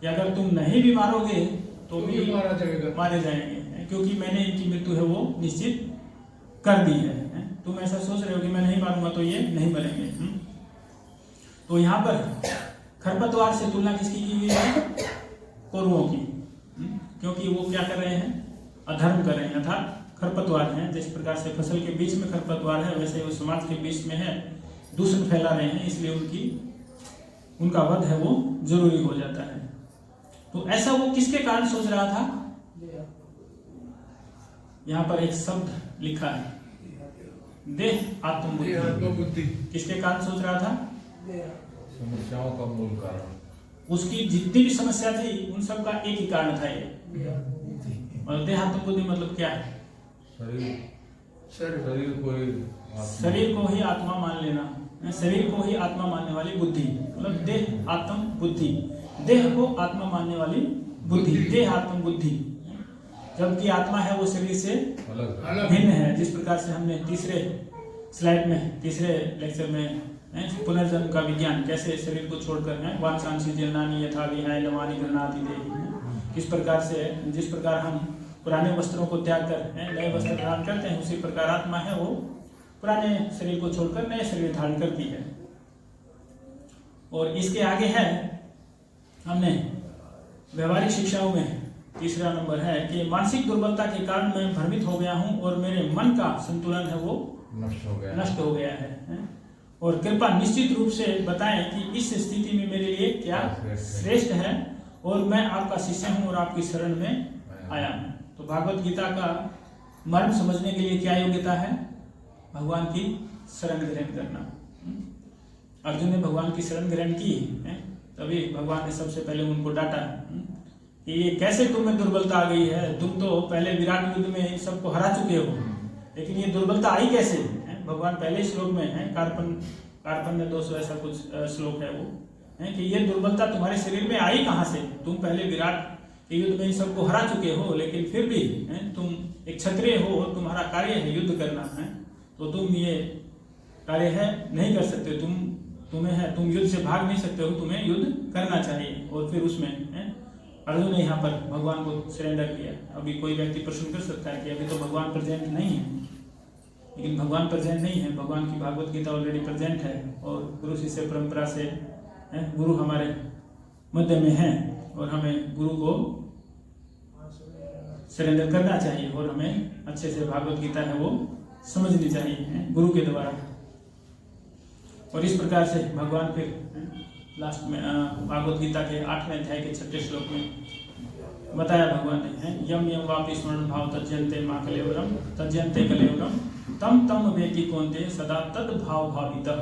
कि अगर तुम नहीं भी मारोगे तो भी मारे जाएंगे, क्योंकि मैंने इनकी मृत्यु है वो निश्चित कर दी है। तुम ऐसा सोच रहे हो कि मैं नहीं मारूंगा तो ये नहीं मरेंगे। तो यहाँ पर खरपतवार से तुलना किसकी की गई है, कौरवों की, क्योंकि वो क्या कर रहे हैं, अधर्म कर रहे हैं, अर्थात खरपतवार हैं। जिस प्रकार से फसल के बीच में खरपतवार है, वैसे वो समाज के बीच में है, दूषण फैला रहे हैं, इसलिए उनका वध है वो जरूरी हो जाता है। तो ऐसा वो किसके कारण सोच रहा था, यहाँ पर एक शब्द लिखा है, देह आत्मबुद्धि। किसके कारण सोच रहा था, समस्याओं का मूल कारण, उसकी जितनी भी समस्या थी उन सब का एक ही कारण था ये। और देह आत्मबुद्धि मतलब क्या है, शरीर को ही आत्मा मान लेना, शरीर को ही आत्मा मानने वाली बुद्धि, मतलब देह आत्म बुद्धि, देह को आत्मा मानने वाली बुद्धि, देह आत्म बुद्धि। जबकि आत्मा है वो शरीर से भिन्न है। जिस प्रकार से हमने तीसरे स्लाइड में, तीसरे लेक्चर में पुनर्जन्म का विज्ञान, कैसे शरीर को छोड़कर है वांछांसी जीर्णानि यथा विहाय नवानि गृह्णाति देहि, किस प्रकार से, जिस प्रकार हम पुराने वस्त्रों को त्याग कर नए वस्त्र धारण करते हैं, उसी प्रकार आत्मा है वो पुराने शरीर को छोड़कर नए शरीर धारण करती है। और इसके आगे है, हमने व्यवहारिक शिक्षाओं में तीसरा नंबर है कि मानसिक दुर्बलता के कारण मैं भ्रमित हो गया हूं और मेरे मन का संतुलन है वो नष्ट हो गया है। और कृपा निश्चित रूप से बताएं कि इस स्थिति में मेरे लिए क्या श्रेष्ठ है, और मैं आपका शिष्य हूं और आपकी शरण में आया हूं। तो भागवत गीता का मर्म समझने के लिए क्या योग्यता है, भगवान की शरण ग्रहण करना। अर्जुन ने भगवान की शरण ग्रहण की, तभी भगवान ने सबसे पहले उनको डांटा कि ये कैसे तुम्हें दुर्बलता आ गई है, तुम तो पहले विराट युद्ध में इन सबको हरा चुके हो, लेकिन ये दुर्बलता आई कैसे। भगवान पहले श्लोक में है, कार्पण्य 200 ऐसा कुछ श्लोक है वो, है कि ये दुर्बलता तुम्हारे शरीर में आई कहाँ से, तुम पहले विराट के युद्ध में इन सबको हरा चुके हो, लेकिन फिर भी तुम एक क्षत्रिय हो, तुम्हारा कार्य है युद्ध करना है, तो तुम ये कार्य है नहीं कर सकते, तुम युद्ध से भाग नहीं सकते हो, तुम्हें युद्ध करना चाहिए। और फिर उसमें अर्जुन ने यहाँ पर भगवान को सरेंडर किया। अभी कोई व्यक्ति प्रश्न कर सकता है कि अभी तो भगवान प्रेजेंट नहीं है, लेकिन भगवान प्रेजेंट नहीं है। भगवान की भागवत गीता ऑलरेडी प्रेजेंट है और गुरु शिष्य परंपरा से गुरु हमारे मध्य में है और हमें गुरु को सरेंडर करना चाहिए और हमें अच्छे से भागवत गीता है वो समझनी चाहिए गुरु के द्वारा। और इस प्रकार से भगवान फिर लास्ट में भागवत गीता के 8वें अध्याय के 6 श्लोक में बताया भगवान ने यम यम वापि स्मरण भाव तज्यन्ते मा कलेवरम तज्यन्ते कलेवरम तम तम वेति कौन्ते सदा तद भाव भावितः।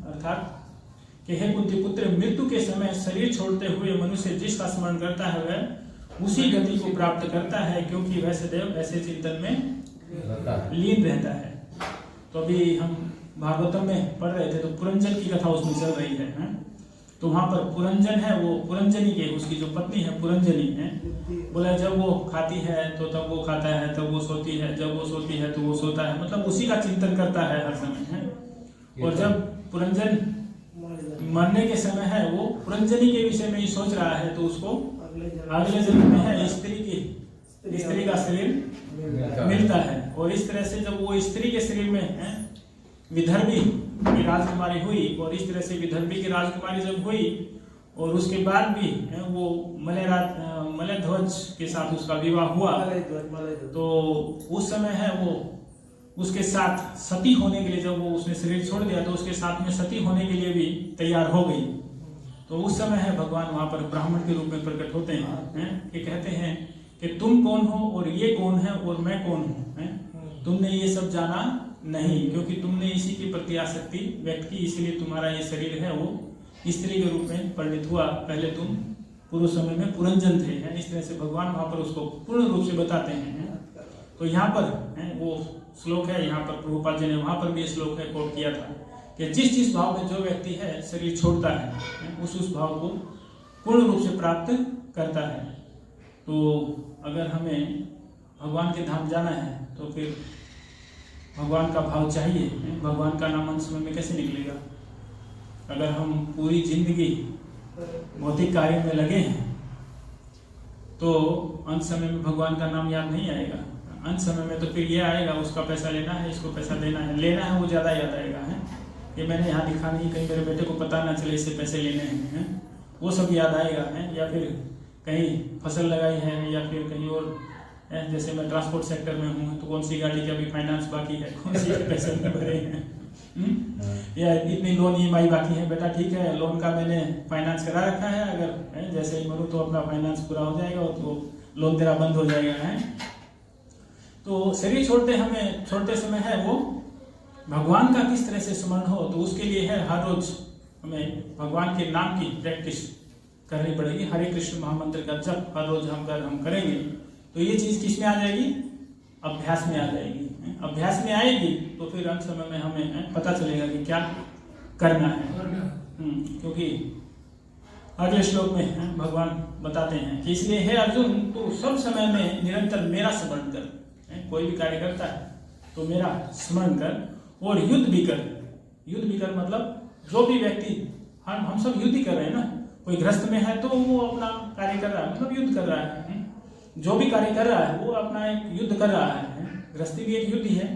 अर्थात कि हे कुंती पुत्र, मृत्यु के समय शरीर छोड़ते हुए मनुष्य जिसका स्मरण करता है वह उसी गति को प्राप्त करता है, क्योंकि वैसे देव ऐसे चिंतन में लीन रहता है। तो अभी हम भागवतम में पढ़ रहे थे तो पुरंजन की कथा उसमें चल रही है। तो वहां पर पुरंजन है, वो पुरंजनी के उसकी जो पत्नी है पुरंजनी है, बोला जब वो खाती है तो तब वो खाता है, तब वो सोती है, जब वो सोती है तो वो सोता है, मतलब उसी का चिंतन करता है हर समय है। और जब पुरंजन मरने के समय है वो पुरंजनी के विषय में ही सोच रहा है तो उसको अगले जन्म में है स्त्री का शरीर मिलता है। और इस तरह से जब वो स्त्री के शरीर में है विदर्भी की राजकुमारी हुई और इस तरह से विदर्भी की राजकुमारी जब हुई और उसके बाद भी वो मलयध्वज के साथ उसका विवाह हुआ तो उस समय है वो उसके साथ सती होने के लिए, जब वो उसने शरीर छोड़ दिया तो उसके साथ में सती होने के लिए भी तैयार हो गई। तो उस समय है भगवान वहां पर ब्राह्मण के रूप में प्रकट होते हैं कि कहते हैं कि तुम कौन हो और ये कौन है और मैं कौन हूँ। तुमने ये सब जाना नहीं, क्योंकि तुमने इसी के प्रति आसक्ति व्यक्त की, इसीलिए तुम्हारा ये शरीर है वो स्त्री के रूप में परिणित हुआ। पहले तुम पूर्व समय में पुरंजन थे। इस तरह से भगवान वहां पर उसको पूर्ण रूप से बताते हैं। तो यहाँ पर वो श्लोक है, यहाँ पर प्रभुपाद जी ने वहां पर भी श्लोक है कोट किया था कि जिस भाव में जो व्यक्ति है शरीर छोड़ता है उस भाव को पूर्ण रूप से प्राप्त करता है। तो अगर हमें भगवान के धाम जाना है तो फिर भगवान का भाव चाहिए। भगवान का नाम अंत समय में कैसे निकलेगा? अगर हम पूरी जिंदगी भौतिक कार्य में लगे हैं तो अंत समय में भगवान का नाम याद नहीं आएगा। अंत समय में तो फिर ये आएगा उसका पैसा लेना है, इसको पैसा देना है वो ज़्यादा याद आएगा ये मैंने यहाँ दिखा नहीं, कहीं मेरे बेटे को पता ना चले इससे पैसे लेने हैं वो सब याद आएगा या फिर कहीं फसल लगाई है या फिर कहीं और जैसे मैं ट्रांसपोर्ट सेक्टर में हूँ तो कौन सी गाड़ी का भी फाइनेंस बाकी है, कौन सी पैसे भरे हैं या इतनी लोन EMI बाकी है, बेटा ठीक है लोन का मैंने फाइनेंस करा रखा है, अगर जैसे ही मरूँ तो अपना फाइनेंस पूरा हो जाएगा तो लोन तेरा बंद हो जाएगा तो शरीर छोड़ते समय है वो भगवान का किस तरह से स्मरण हो, तो उसके लिए है हर रोज हमें भगवान के नाम की प्रैक्टिस करनी पड़ेगी। हरे कृष्ण महामंत्र का जप हर रोज हम करेंगे तो ये चीज किस में आ जाएगी? अभ्यास में आ जाएगी। अभ्यास में आएगी तो फिर अंत समय में हमें पता चलेगा कि क्या करना है। क्योंकि अगले श्लोक में भगवान बताते हैं कि इसलिए हे अर्जुन तू सब समय में निरंतर मेरा स्मरण कर। कोई भी कार्य करता है तो मेरा स्मरण कर और युद्ध भी कर मतलब जो भी व्यक्ति हम सब युद्ध ही कर रहे हैं ना। कोई ग्रस्त में है तो वो अपना कार्य कर रहा है, मतलब युद्ध कर रहा है। जो भी कार्य कर रहा है वो अपना एक युद्ध कर रहा है। गृहस्थी भी एक युद्ध ही है।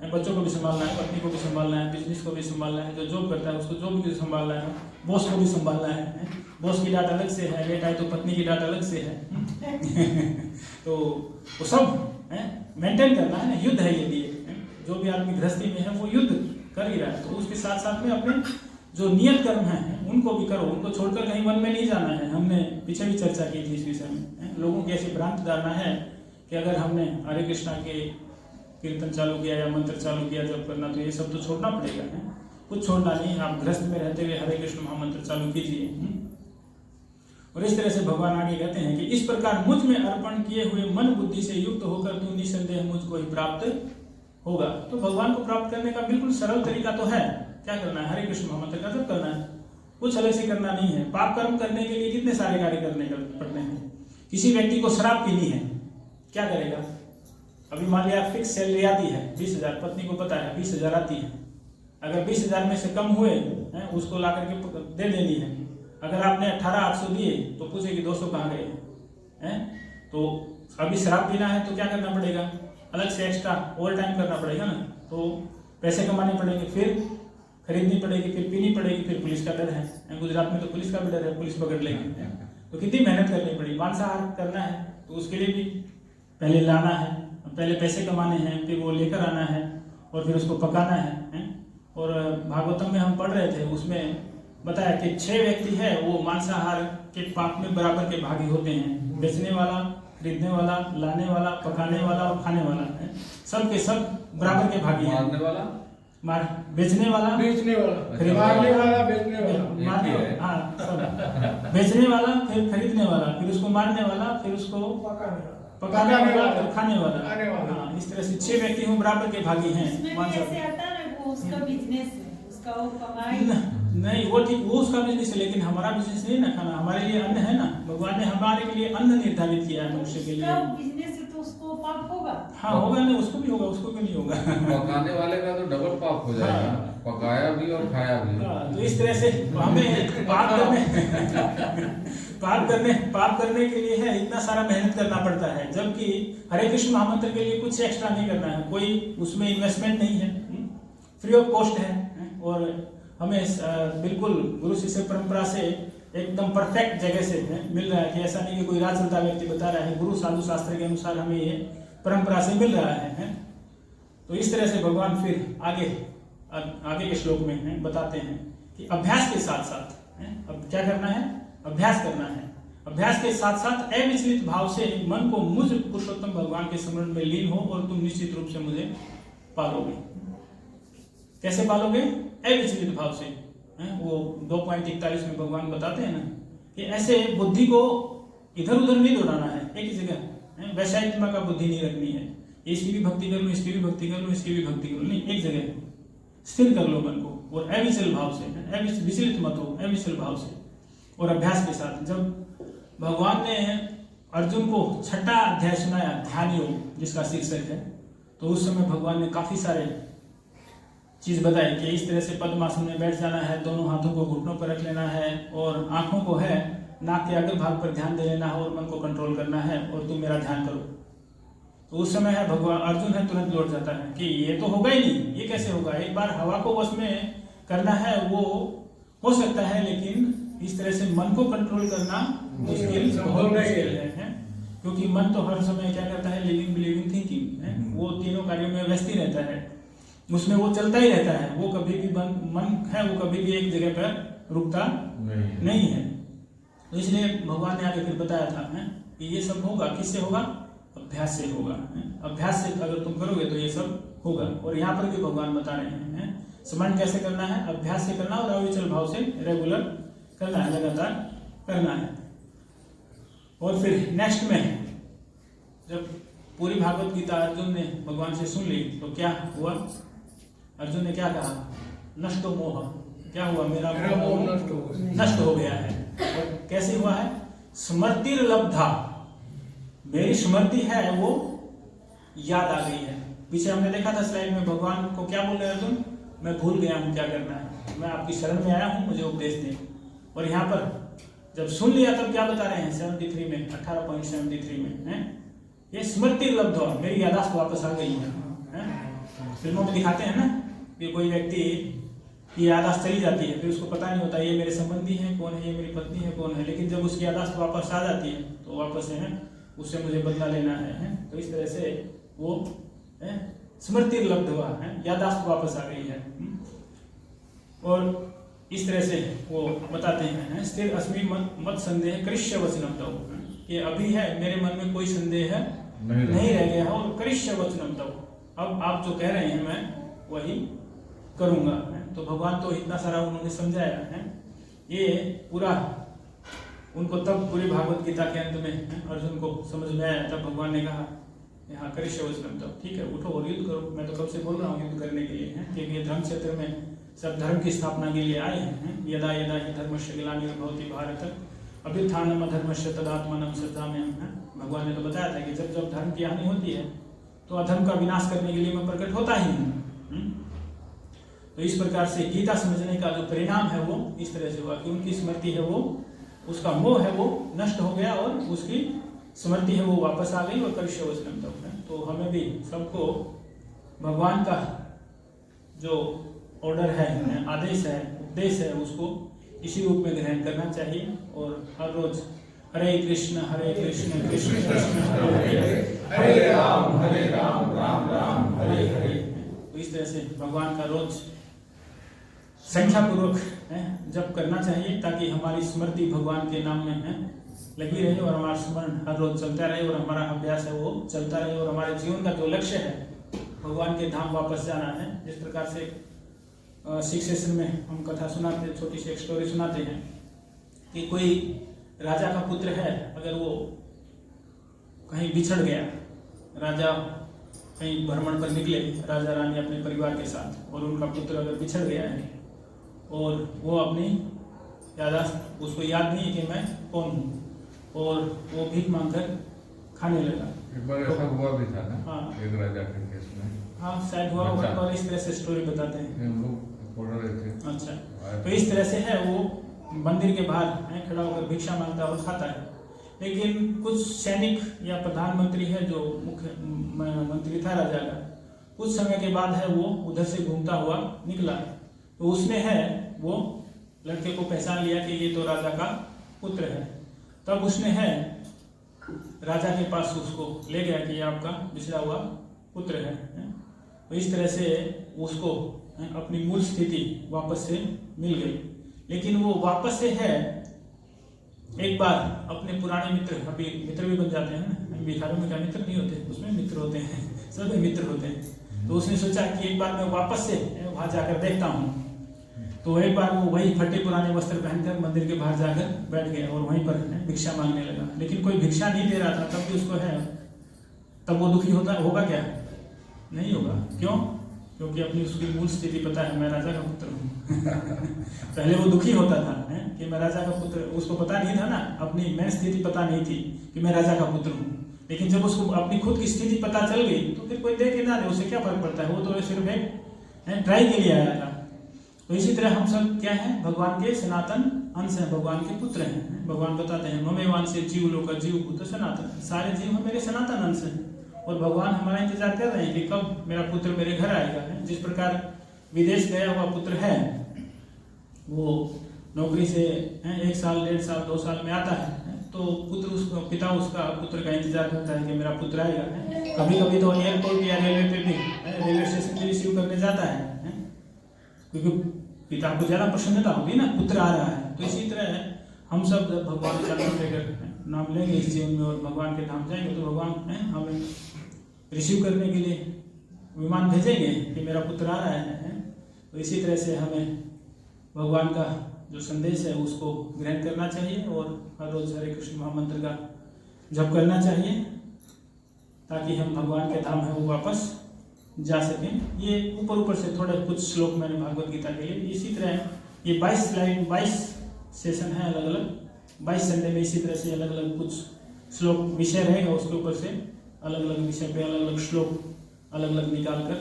बच्चों को भी संभालना है, पत्नी को भी संभालना है, बिजनेस को भी संभालना है, जो जॉब करता है उसको जॉब भी संभालना है, बॉस को भी संभालना है। बॉस की डांट अलग से है, लेट आए तो पत्नी की डांट अलग से है तो वो सब मेंटेन करना है ना, युद्ध है ये लिए। जो भी आदमी गृहस्थी में है वो युद्ध कर ही रहा है तो उसके साथ साथ में अपने जो नियत कर्म है उनको भी करो, उनको छोड़कर कहीं वन में नहीं जाना है। हमने पीछे भी चर्चा की थी इस विषय में। लोगों की ऐसी भ्रांत धारणा है कि अगर हमने हरे कृष्णा के कीर्तन चालू किया या मंत्र चालू किया जब करना तो ये सब तो छोड़ना पड़ेगा कुछ छोड़ना नहीं। आप गृहस्थ में रहते हुए हरे कृष्ण महामंत्र चालू कीजिए। और इस तरह से भगवान आगे कहते हैं कि इस प्रकार मुझ में अर्पण किए हुए मन बुद्धि से युक्त होकर तू निसंदेह मुझको ही प्राप्त होगा। तो भगवान को प्राप्त करने का बिल्कुल सरल तरीका तो है। क्या करना है? हरे कृष्ण महामंत्र का जप करना है, कुछ अलग से करना नहीं है। पाप कर्म करने के लिए कितने सारे कार्य करने पड़ते हैं। किसी व्यक्ति को शराब पीनी है, क्या करेगा? अभी मान लिया फिक्स सैलरी आती है 20,000, पत्नी को पता है 20,000 आती है। अगर 20,000 में से कम हुए उसको ला करके दे देनी है। अगर आपने 18,800 दिए तो पूछेगी 200 कहाँ गए तो अभी शराब पीना है तो क्या करना पड़ेगा? अलग से एक्स्ट्रा ओवर टाइम करना पड़ेगा ना। तो पैसे कमाने पड़ेंगे, फिर खरीदनी पड़ेगी, फिर पीनी पड़ेगी, फिर पुलिस का डर है। गुजरात में तो पुलिस का भी डर है, पुलिस पकड़ लेगी। तो कितनी मेहनत करनी पड़ी, मांसाहार करना है तो उसके लिए भी पहले लाना है, पहले पैसे कमाने हैं, फिर वो लेकर आना है और फिर उसको पकाना है। और भागवतम में हम पढ़ रहे थे, उसमें बताया कि 6 व्यक्ति है वो मांसाहार के पाप में बराबर के भागी होते हैं। बेचने वाला, खरीदने वाला, लाने वाला, पकाने वाला और खाने वाला है, सब के सब बराबर के भागी हैं। मारने वाला, बेचने वाला, मारने वाला, बेचने वाला, हाँ सब बेचने वाला, फिर खरीदने वाला, फिर उसको मारने वाला, फिर उसको पकाने वाला, फिर खाने वाला। हाँ, इस तरह से 6 व्यक्ति हूँ बराबर के भागी हैं। उसका बिजनेस है, उसका वो कमाई नहीं, वो ठीक, वो उसका बिजनेस है, लेकिन हमारा बिजनेस नहीं ना खाना, हमारे लिए अन्न है ना। भगवान ने हमारे के लिए अन्न निर्धारित किया है मनुष्य के लिए। बिजनेस है तो उसको पाप होगा। हाँ होगा ना, उसको भी होगा, उसको क्यों नहीं होगा। पकाने वाले का तो डबल पाप हो जाएगा, पकाया भी और खाया भी। तो इस तरह से हमें पाप करने के लिए है इतना सारा मेहनत करना पड़ता है, जबकि हरे कृष्ण महामंत्र के लिए कुछ एक्स्ट्रा नहीं करना है, कोई उसमें इन्वेस्टमेंट नहीं है, फ्री ऑफ कॉस्ट है। और हमें बिल्कुल गुरु शिष्य परंपरा से एकदम परफेक्ट जगह से मिल रहा है कि ऐसा नहीं कि कोई राज चलता व्यक्ति बता रहा है, गुरु साधु शास्त्र के अनुसार हमें ये परंपरा से मिल रहा है। तो इस तरह से भगवान फिर आगे के श्लोक में बताते हैं कि अभ्यास के साथ साथ अब क्या करना है, अभ्यास करना है। अभ्यास के साथ साथ अविचलित भाव से मन को मुझ पुरुषोत्तम भगवान के स्मरण में लीन हो और तुम निश्चित रूप से मुझे पालोगे। कैसे पालोगे? अविचलित भाव से। वो 2.41 में भगवान बताते हैं ना कि ऐसे बुद्धि को इधर उधर नहीं दौड़ाना है, एक ही जगह वैशायत्मा का बुद्धि नहीं रखनी है, इसकी भी भक्ति कर लो, इसकी भी भक्ति कर लो, इसकी भी भक्ति कर लो, नहीं, एक जगह स्थिर कर लो मन को और अविचल भाव से, विचलित मत हो, अविचल भाव से। और अभ्यास के साथ जब भगवान ने अर्जुन को 6ठा अध्याय सुनाया, ध्यान योग जिसका शीर्षक है, तो उस समय भगवान ने काफी सारे चीज बताई कि इस तरह से पद्मासन में बैठ जाना है, दोनों हाथों को घुटनों पर रख लेना है और आंखों को है नाक के अग्र भाग पर ध्यान दे लेना है और मन को कंट्रोल करना है और तुम मेरा ध्यान करो। तो उस समय है भगवान अर्जुन है तुरंत लौट जाता है कि ये तो होगा ही नहीं, ये कैसे होगा। एक बार हवा को वश में करना है वो हो सकता है, लेकिन इस तरह से मन को कंट्रोल करना मुश्किल, बहुत मुश्किल है, क्योंकि मन तो हर समय क्या करता है, लिविंग बिलीविंग थिंकिंग, वो तीनों कार्यों में व्यस्त ही रहता है, उसमें वो चलता ही रहता है, वो कभी भी मन है वो कभी भी एक जगह पर रुकता नहीं है। तो इसलिए भगवान ने आगे फिर बताया था कि ये सब होगा, किससे होगा? अभ्यास से होगा। अभ्यास से अगर तुम करोगे तो ये सब होगा। और यहाँ पर भी भगवान बता रहे हैं स्मरण कैसे करना है, अभ्यास से करना और अविचल भाव से रेगुलर करना है, लगातार करना है। और फिर नेक्स्ट में जब पूरी भागवत गीता अर्जुन ने भगवान से सुन ली तो क्या हुआ? अर्जुन ने क्या कहा? नष्टो मोह, क्या हुआ? मेरा मोह नष्ट हो गया है। और कैसे हुआ है? स्मृति लब्धा, मेरी स्मृति है वो याद आ गई है। पीछे हमने देखा था स्लाइड में भगवान को क्या बोल रहे अर्जुन? मैं भूल गया हूँ क्या करना है, मैं आपकी शरण में आया हूँ, मुझे उपदेश दें। और यहाँ पर जब सुन लिया तब क्या बता रहे हैं 73 में, 18.73 में है ये स्मृति लब्ध, मेरी यादाश्त वापस आ गई है। फिल्मों में दिखाते हैं ना कि कोई व्यक्ति की यादाश्त चली जाती है, फिर उसको पता नहीं होता ये मेरे संबंधी हैं कौन है, ये मेरी पत्नी है कौन है, लेकिन जब उसकी यादाश्त वापस आ जाती है तो वापस है उससे मुझे बदला लेना है। तो इस तरह से वो स्मृति लब्ध हुआ है, यादाश्त वापस आ गई है। और इस तरह से वो बताते हैं स्थिर अस्मि मत संदेह करिष्य वचनम तव, कि अभी है मेरे मन में कोई संदेह नहीं रह गया है और करिष्य वचनम तव, अब आप जो कह रहे हैं मैं वही करूंगा। तो भगवान तो इतना सारा उन्होंने समझाया है, ये पूरा उनको तब पूरी भागवत गीता के अंत में अर्जुन को समझ में आया। तब भगवान ने कहा यहाँ करिष्य वचनम तव, ठीक है उठो और युद्ध करो। मैं तो कब से बोल रहा हूँ युद्ध करने के लिए, क्योंकि धर्म क्षेत्र में सब धर्म की स्थापना के लिए आए हैं। यदा यदा हि धर्मस्य ग्लानिर्भवति भारत अभ्युत्थानम् अधर्मस्य तदात्मानं सृजाम्यहम्। भगवान ने तो बताया था कि जब जब धर्म की हानि होती है तो अधर्म का विनाश करने के लिए मैं प्रकट होता ही हूँ। तो इस प्रकार से गीता समझने का जो परिणाम है वो इस तरह से हुआ कि उनकी स्मृति है वो, उसका मोह है वो नष्ट हो गया और उसकी स्मृति है वो वापस आ गई और करिष्य वचनम तव। तो हमें भी सबको भगवान का जो ऑर्डर है, आदेश है, उपदेश है, उसको इसी रूप में ग्रहण करना चाहिए और हर रोज हरे कृष्ण कृष्ण कृष्ण हरे हरे, हरे राम राम राम हरे हरे। तो इस तरह से भगवान का रोज संख्या पूर्वक जप करना चाहिए, ताकि हमारी स्मृति भगवान के नाम में लगी रहे और हमारा स्मरण हर रोज चलता रहे और हमारा अभ्यास है वो चलता रहे और हमारे जीवन का जो लक्ष्य है भगवान के धाम वापस जाना है। जिस प्रकार से सिक्स सेशन में हम कथा सुनाते हैं, छोटी सी एक स्टोरी सुनाते हैं कि कोई राजा का पुत्र है, अगर वो कहीं बिछड़ गया, राजा कहीं भ्रमण पर निकले, राजा रानी अपने परिवार के साथ, और उनका पुत्र अगर बिछड़ गया है और वो अपनी यादाश्त, उसको याद नहीं है कि मैं कौन हूँ, और वो भीख मांगकर खाने लगा। एक बार ऐसा हुआ भी था ना, हाँ। एक राजा के केस में। हाँ शायद हुआ होगा, और इस तरह से स्टोरी बताते हैं। हम लोग पढ़ रहे थे। अच्छा, तो इस तरह से है, वो मंदिर के बाहर खड़ा होकर भिक्षा मांगता और खाता है, लेकिन कुछ सैनिक या प्रधानमंत्री है जो मुख्य मंत्री था राजा का, कुछ समय के बाद है वो उधर से घूमता हुआ निकला, तो उसने है वो लड़के को पहचान लिया कि ये तो राजा का पुत्र है। तब उसने है राजा के पास उसको ले गया कि ये आपका बिछड़ा हुआ पुत्र है। तो इस तरह से उसको अपनी मूल स्थिति वापस से मिल गई, लेकिन वो वापस से है एक बार अपने पुराने मित्र, अभी मित्र भी बन जाते हैं ना, भिखारियों में क्या मित्र नहीं होते, उसमें मित्र होते हैं, सब में मित्र होते हैं। तो उसने सोचा कि एक बार मैं वापस से वहां जाकर देखता हूँ। तो एक बार वो वही फटे पुराने वस्त्र पहनकर मंदिर के बाहर जाकर बैठ गया और वहीं पर भिक्षा मांगने लगा, लेकिन कोई भिक्षा नहीं दे रहा था। तब भी उसको है, तब वो दुखी होगा क्या? नहीं होगा। क्यों? क्योंकि अपनी उसकी मूल स्थिति पता है, मैं राजा का पुत्र हूँ। पहले वो दुखी होता था कि मैं राजा का पुत्र, उसको पता नहीं था ना, अपनी मैं स्थिति पता नहीं थी कि मैं राजा का पुत्र हूँ। लेकिन जब उसको अपनी खुद की स्थिति पता चल गई तो फिर कोई देख के ना दे, उसे क्या फर्क पड़ता है, वो तो सिर्फ एक ट्राई के लिए आया था। तो इसी तरह हम सब क्या है, भगवान के सनातन अंश हैं, भगवान के पुत्र हैं। भगवान बताते हैं ममेवान से जीव लोक जीव पुत्र सनातन, सारे जीव मेरे सनातन अंश हैं और भगवान हमारा इंतजार कर रहे हैं कि कब मेरा पुत्र मेरे घर आएगा। जिस प्रकार विदेश गया हुआ पुत्र है, वो नौकरी से 1 साल 1.5 साल 2 साल में आता है, तो पुत्र उसका पिता उसका पुत्र का इंतजार करता है कि मेरा पुत्र आएगा। कभी कभी तो एयरपोर्ट या रेलवे पे भी, रेलवे स्टेशन पे रिसीव करने जाता है, क्योंकि पिता को ज्यादा प्रसन्नता होगी ना, पुत्र आ रहा है। तो इसी तरह हम सब जब भगवान का नाम लेकर नाम लेंगे इस जीवन में और भगवान के धाम जाएंगे, तो भगवान हमें रिसीव करने के लिए विमान भेजेंगे कि मेरा पुत्र आ रहा है। तो इसी तरह से हमें भगवान का जो संदेश है उसको ग्रहण करना चाहिए और हर रोज हरे कृष्ण महामंत्र का जप करना चाहिए, ताकि हम भगवान के धाम है वो वापस जा सकें। ये ऊपर से थोड़े कुछ श्लोक मैंने भागवत गीता के लिए। इसी तरह ये 22 सेशन है अलग अलग, 22 संडे में इसी तरह से अलग अलग कुछ श्लोक विषय रहेगा, उसके ऊपर से अलग अलग विषय पे अलग अलग श्लोक अलग अलग निकाल कर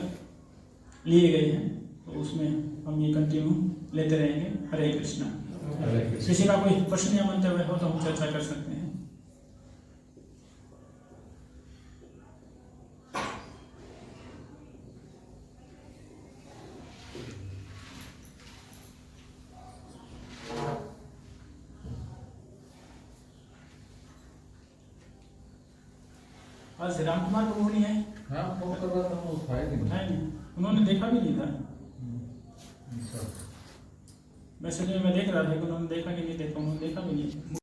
लिए गए हैं। तो उसमें हम ये कंटिन्यू लेते रहेंगे। हरे कृष्णा। किसी का कोई प्रश्न या मंतव्य हो तो हम चर्चा कर सकते हैं। आज राम कुमार प्रभु नहीं है? हाँ, फोन कर रहा था, वो उठाया नहीं। उन्होंने देखा भी नहीं था। मैसेज में मैं देख रहा था कि उन्होंने देखा कि नहीं देखा, उन्होंने देखा भी नहीं।